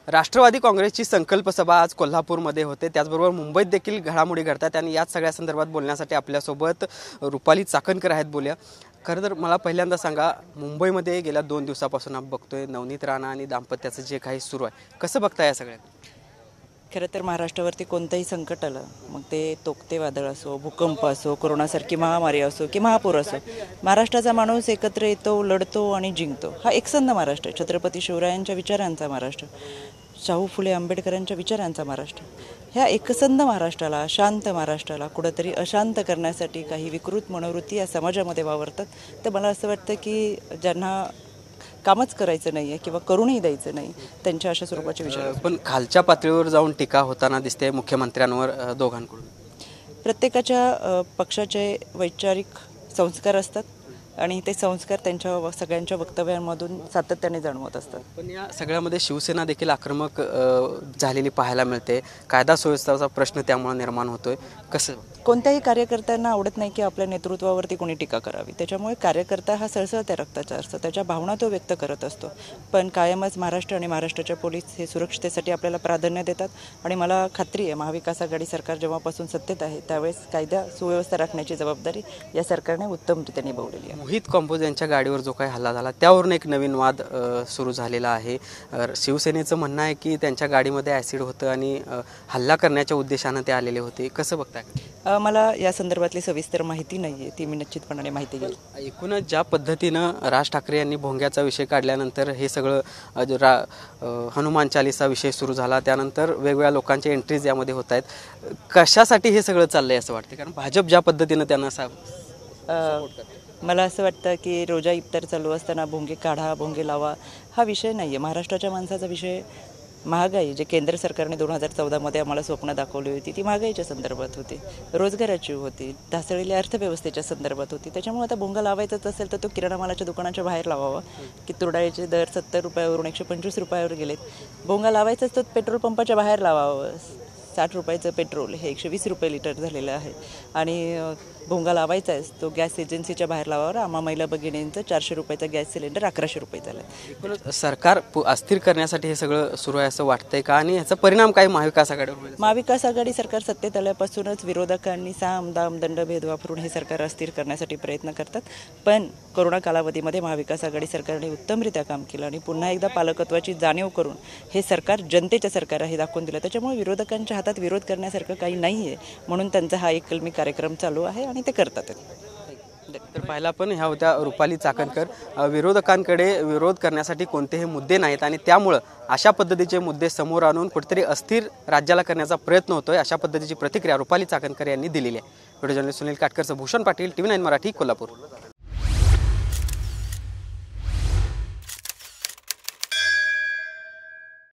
राष्ट्रवादी काँग्रेसची संकल्प सभा आज कोल्हापूरमध्ये होते। त्याचबरोबर मुंबईत देखील घडामोडी घडतात आणि याच सगळ्या संदर्भात बोलण्यासाठी आपल्यासोबत रुपाली चाकणकर आहेत। बोलूया। खरं तर मला पहिल्यांदा सांगा, मुंबईमध्ये गेल्या 2 दिवसापासून आपण बघतोय नवनीत राणा आणि दाम्पत्याचं जे काही सुरू आहे, कसं बघताय या सगळ्या? खरं तर महाराष्ट्रावरती कोणतंही संकट आलं, मग ते तोक्ते वादळ असो, भूकंप असो, कोरोनासारखी महामारी असो की महापूर असो, महाराष्ट्राचा माणूस एकत्र येतो, लढतो आणि जिंकतो। हा एकसंध महाराष्ट्र आहे। छत्रपती शिवरायांच्या विचारांचा महाराष्ट्र, शाहू फुले आंबेडकरांच्या विचारांचा महाराष्ट्र। ह्या एकसंध महाराष्ट्राला, शांत महाराष्ट्राला कुठंतरी अशांत करण्यासाठी काही विकृत मनोवृत्ती या समाजामध्ये वावरतात। तर मला असं वाटतं की ज्यांना कामच करायचं नाही आहे किंवा करूनही द्यायचं नाही, त्यांच्या अशा स्वरूपाचे विचार। पण खालच्या पातळीवर जाऊन टीका होताना दिसते मुख्यमंत्र्यांवर दोघांकडून। प्रत्येकाच्या पक्षाचे वैचारिक संस्कार असतात आणि ते संस्कार त्यांच्या सगळ्यांच्या वक्तव्यांमधून सातत्याने जाणवत असतात। पण या सगळ्यामध्ये शिवसेना देखील आक्रमक झालेली पाहायला मिळते। कायदा सुव्यवस्थेचा प्रश्न त्यामुळे निर्माण होतोय। कसं? कोणत्याही कार्यकर्त्यांना आवडत नाही की आपल्या नेतृत्वावरती कोणी टीका करावी। त्याच्यामुळे कार्यकर्ता हा सळसळत्या रक्ताचा असतो, त्याच्या भावना तो व्यक्त करत असतो। पण कायमच महाराष्ट्र आणि महाराष्ट्राच्या पोलीस हे सुरक्षितेसाठी आपल्याला प्राधान्य देतात आणि मला खात्री आहे महाविकास आघाडी सरकार जेव्हापासून सत्तेत आहे त्यावेळेस कायदा सुव्यवस्था राखण्याची जबाबदारी या सरकारने उत्तमरित्या निभावलेली आहे। मोहित कंपोज यांच्या गाडीवर जो काही हल्ला झाला त्यावरून एक नवीन वाद सुरू झालेला आहे। शिवसेनेचं म्हणणं आहे की त्यांच्या गाडीमध्ये ॲसिड होतं आणि हल्ला करण्याच्या उद्देशानं ते आलेले होते। कसं बघताय? मला या संदर्भातली सविस्तर माहिती नाही आहे, ती मी निश्चितपणाने माहिती घेईल। एकूणच ज्या पद्धतीनं राज ठाकरे यांनी भोंग्याचा विषय काढल्यानंतर हे सगळं हनुमान चालीसा विषय सुरू झाला, त्यानंतर वेगवेगळ्या लोकांचे एंट्रीज यामध्ये होत आहेत। कशासाठी हे सगळं चाललंय असं वाटतं? कारण भाजप ज्या पद्धतीनं त्यांना मला असं वाटतं की रोजा इफ्तार चालू असताना भोंगे काढा, भोंगे लावा हा विषय नाही आहे। महाराष्ट्राच्या माणसाचा विषय महागाई, जे केंद्र सरकारने 2014मध्ये आम्हाला स्वप्न दाखवली होती ती महागाईच्या संदर्भात होती, रोजगाराची होती, ढासळलेल्या अर्थव्यवस्थेच्या संदर्भात होती। त्याच्यामुळे आता भोंगा लावायचाच असेल तर तो किराणा मालाच्या दुकानाच्या बाहेर लावावा की तुरडाळीचे दर 70 रुपयावरून 125 रुपयावर गेलेत। भोंगा लावायचाच तर पेट्रोल पंपाच्या बाहेर लावावं। 60 रुपयाचं पेट्रोल हे 120 रुपये लिटर झालेलं आहे आणि भोंगा लावायचा आहे तो गॅस एजन्सीच्या बाहेर लावावा। आम्हा महिला भगिनींचं 400 रुपयाचा गॅस सिलेंडर 1100 रुपये झाला आहे। सरकार अस्थिर करण्यासाठी हे सगळं सुरू आहे असं वाटतंय का? आणि ह्याचा परिणाम काय महाविकास आघाडीवर होईल? महाविकास आघाडी सरकार सत्तेत आल्यापासूनच विरोधकांनी साम दाम दंडभेद वापरून हे सरकार अस्थिर करण्यासाठी प्रयत्न करतात। पण कोरोना कालावधीमध्ये महाविकास आघाडी सरकारने उत्तमरित्या काम केलं आणि पुन्हा एकदा पालकत्वाची जाणीव करून हे सरकार जनतेचं सरकार आहे दाखवून दिलं। त्याच्यामुळे विरोधकांच्या हातात विरोध करण्यासारखं काही नाही आहे, म्हणून त्यांचा हा एक कलमी कार्यक्रम चालू आहे आणि ते करतात। तर पाहिला पण ह्या होत्या रुपाली चाकणकर। विरोधकांकडे विरोध करण्यासाठी कोणतेही मुद्दे नाहीत आणि त्यामुळं अशा पद्धतीचे मुद्दे समोर आणून कुठेतरी अस्थिर राज्याला करण्याचा प्रयत्न होतोय, अशा पद्धतीची प्रतिक्रिया रुपाली चाकणकर यांनी दिलेली आहे। व्हिडिओ जर्नलिस्ट सुनील काटकरचं भूषण पाटील, TV9 मराठी, कोल्हापूर।